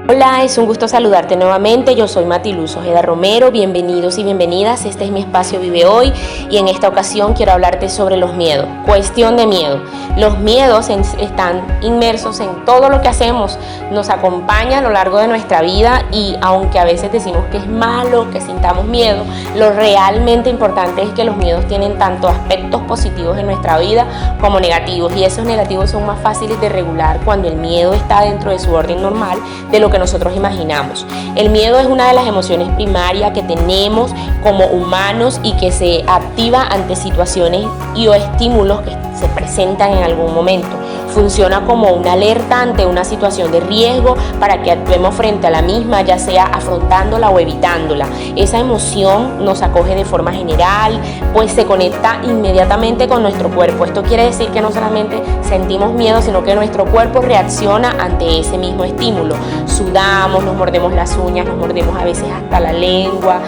Hola, es un gusto saludarte nuevamente. Yo soy Matiluz Ojeda Romero. Bienvenidos y bienvenidas. Este es mi espacio Vive Hoy y en esta ocasión quiero hablarte sobre los miedos. Cuestión de miedo. Los miedos están inmersos en todo lo que hacemos. Nos acompaña a lo largo de nuestra vida y aunque a veces decimos que es malo que sintamos miedo, lo realmente importante es que los miedos tienen tanto aspectos positivos en nuestra vida como negativos, y esos negativos son más fáciles de regular cuando el miedo está dentro de su orden normal de lo que nosotros imaginamos. El miedo es una de las emociones primarias que tenemos como humanos y que se activa ante situaciones y o estímulos que se presentan en algún momento. Funciona como una alerta ante una situación de riesgo para que actuemos frente a la misma, ya sea afrontándola o evitándola. Esa emoción nos acoge de forma general, pues se conecta inmediatamente con nuestro cuerpo. Esto quiere decir que no solamente sentimos miedo, sino que nuestro cuerpo reacciona ante ese mismo estímulo. Sudamos, nos mordemos las uñas, nos mordemos a veces hasta la lengua,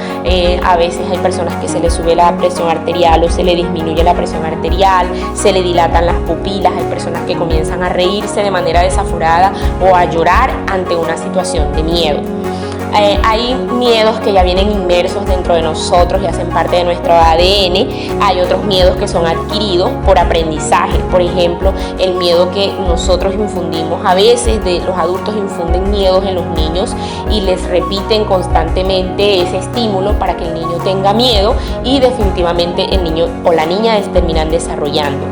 a veces hay personas que se les sube la presión arterial o se le disminuye la presión arterial, se le dilatan las pupilas, hay personas que comienzan a reírse de manera desaforada o a llorar ante una situación de miedo. Hay miedos que ya vienen inmersos dentro de nosotros y hacen parte de nuestro ADN. Hay otros miedos que son adquiridos por aprendizaje. Por ejemplo, el miedo que nosotros infundimos a veces, los adultos infunden miedos en los niños y les repiten constantemente ese estímulo para que el niño tenga miedo y definitivamente el niño o la niña terminan desarrollando.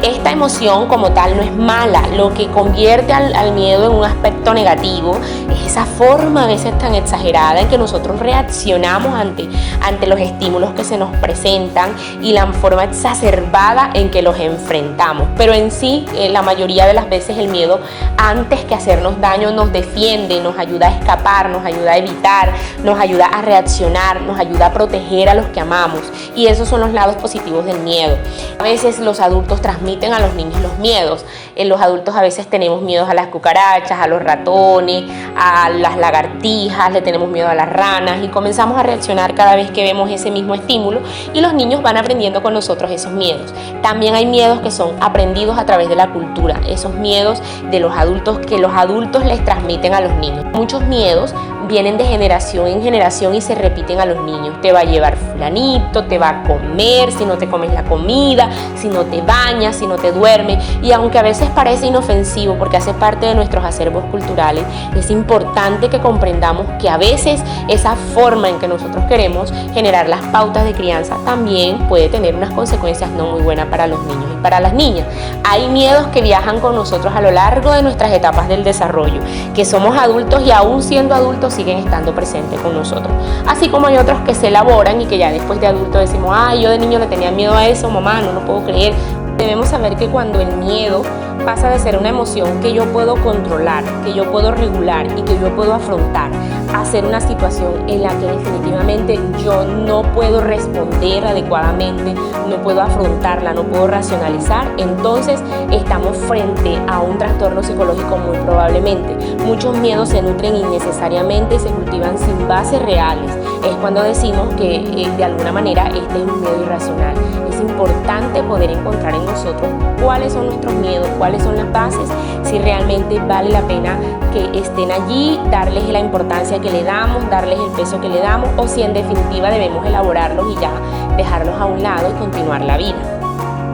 Esta emoción como tal no es mala. Lo que convierte al miedo en un aspecto negativo es esa forma a veces tan exagerada en que nosotros reaccionamos ante los estímulos que se nos presentan y la forma exacerbada en que los enfrentamos. Pero en sí, la mayoría de las veces el miedo, antes que hacernos daño, nos defiende, nos ayuda a escapar, nos ayuda a evitar, nos ayuda a reaccionar, nos ayuda a proteger a los que amamos. Y esos son los lados positivos del miedo. A veces los adultos transmiten a los niños los miedos. Los adultos a veces tenemos miedos a las cucarachas, a los ratones, a las lagartijas, le tenemos miedo a las ranas y comenzamos a reaccionar cada vez que vemos ese mismo estímulo y los niños van aprendiendo con nosotros esos miedos. También hay miedos que son aprendidos a través de la cultura, esos miedos de los adultos que los adultos les transmiten a los niños. Muchos miedos vienen de generación en generación y se repiten a los niños. Te va a llevar fulanito, te va a comer, si no te comes la comida, si no te bañas, si no te duermes. Y aunque a veces parece inofensivo porque hace parte de nuestros acervos culturales, es importante que comprendamos que a veces esa forma en que nosotros queremos generar las pautas de crianza también puede tener unas consecuencias no muy buenas para los niños y para las niñas. Hay miedos que viajan con nosotros a lo largo de nuestras etapas del desarrollo, que somos adultos y aún siendo adultos siguen estando presentes con nosotros. Así como hay otros que se elaboran y que ya después de adulto decimos, ay, yo de niño le tenía miedo a eso, mamá, no lo puedo creer. Debemos saber que cuando el miedo pasa de ser una emoción que yo puedo controlar, que yo puedo regular y que yo puedo afrontar, a ser una situación en la que definitivamente yo no puedo responder adecuadamente, no puedo afrontarla, no puedo racionalizar, entonces estamos frente a un trastorno psicológico muy probablemente. Muchos miedos se nutren innecesariamente y se cultivan sin bases reales. Es cuando decimos que de alguna manera este es un miedo irracional. Es importante poder encontrar en nosotros cuáles son nuestros miedos, cuáles son las bases, si realmente vale la pena que estén allí, darles la importancia que le damos, darles el peso que le damos, o si en definitiva debemos elaborarlos y ya dejarlos a un lado y continuar la vida.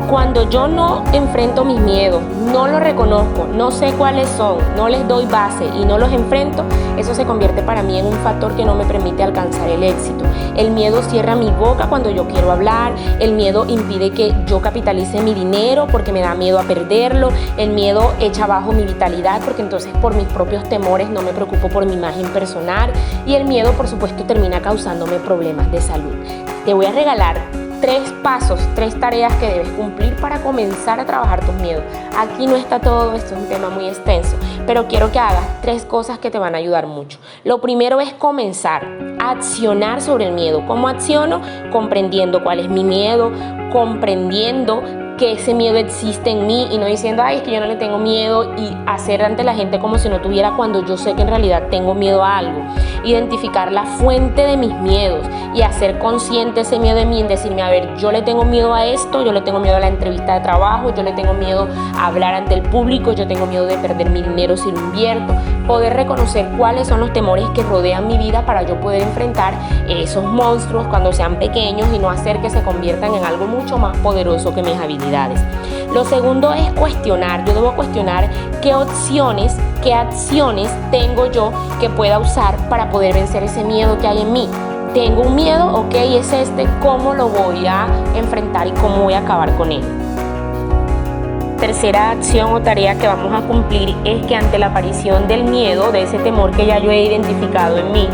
Cuando yo no enfrento mis miedos, no los reconozco, no sé cuáles son, no les doy base y no los enfrento, eso se convierte para mí en un factor que no me permite alcanzar el éxito. El miedo cierra mi boca cuando yo quiero hablar, el miedo impide que yo capitalice mi dinero porque me da miedo a perderlo, el miedo echa abajo mi vitalidad porque entonces por mis propios temores no me preocupo por mi imagen personal y el miedo, por supuesto, termina causándome problemas de salud. Te voy a regalar 3 pasos, 3 tareas que debes cumplir para comenzar a trabajar tus miedos. Aquí no está todo, esto es un tema muy extenso, pero quiero que hagas 3 cosas que te van a ayudar mucho. Lo primero es comenzar a accionar sobre el miedo. ¿Cómo acciono? Comprendiendo cuál es mi miedo, comprendiendo que ese miedo existe en mí y no diciendo, ay, es que yo no le tengo miedo, y hacer ante la gente como si no tuviera cuando yo sé que en realidad tengo miedo a algo. Identificar la fuente de mis miedos y hacer consciente ese miedo de mí, en decirme, a ver, yo le tengo miedo a esto, yo le tengo miedo a la entrevista de trabajo, yo le tengo miedo a hablar ante el público, yo tengo miedo de perder mi dinero si lo invierto. Poder reconocer cuáles son los temores que rodean mi vida para yo poder enfrentar esos monstruos cuando sean pequeños y no hacer que se conviertan en algo mucho más poderoso que mis habilidades. Lo segundo es cuestionar. Yo debo cuestionar qué opciones, qué acciones tengo yo que pueda usar para poder vencer ese miedo que hay en mí. Tengo un miedo, ok, es este, ¿cómo lo voy a enfrentar y cómo voy a acabar con él? Tercera acción o tarea que vamos a cumplir es que ante la aparición del miedo, de ese temor que ya yo he identificado en mí,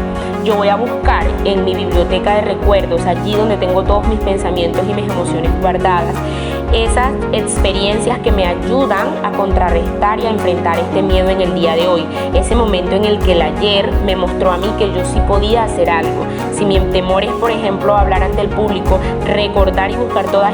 yo voy a buscar en mi biblioteca de recuerdos, allí donde tengo todos mis pensamientos y mis emociones guardadas, esas experiencias que me ayudan a contrarrestar y a enfrentar este miedo en el día de hoy. Ese momento en el que el ayer me mostró a mí que yo sí podía hacer algo. Si mi temor es, por ejemplo, hablar ante el público, recordar y buscar todas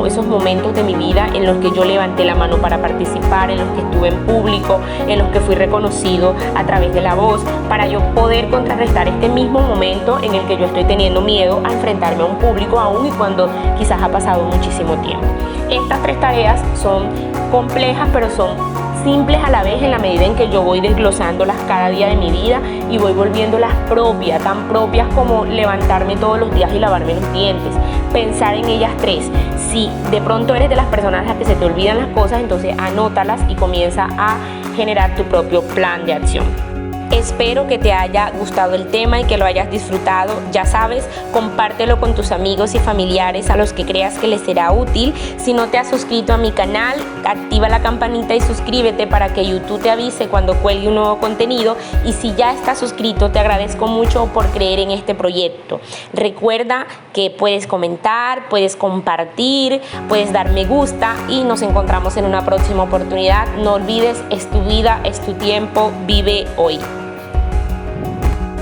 esos momentos de mi vida en los que yo levanté la mano para participar, en los que estuve en público, en los que fui reconocido a través de la voz, para yo poder contrarrestar este mismo momento en el que yo estoy teniendo miedo a enfrentarme a un público, aún y cuando quizás ha pasado muchísimo tiempo. Estas 3 tareas son complejas, pero son simples a la vez en la medida en que yo voy desglosándolas cada día de mi vida y voy volviéndolas propias, tan propias como levantarme todos los días y lavarme los dientes. Pensar en ellas 3. Si de pronto eres de las personas a las que se te olvidan las cosas, entonces anótalas y comienza a generar tu propio plan de acción. Espero que te haya gustado el tema y que lo hayas disfrutado. Ya sabes, compártelo con tus amigos y familiares a los que creas que les será útil. Si no te has suscrito a mi canal, activa la campanita y suscríbete para que YouTube te avise cuando cuelgue un nuevo contenido. Y si ya estás suscrito, te agradezco mucho por creer en este proyecto. Recuerda que puedes comentar, puedes compartir, puedes dar me gusta y nos encontramos en una próxima oportunidad. No olvides, es tu vida, es tu tiempo, vive hoy.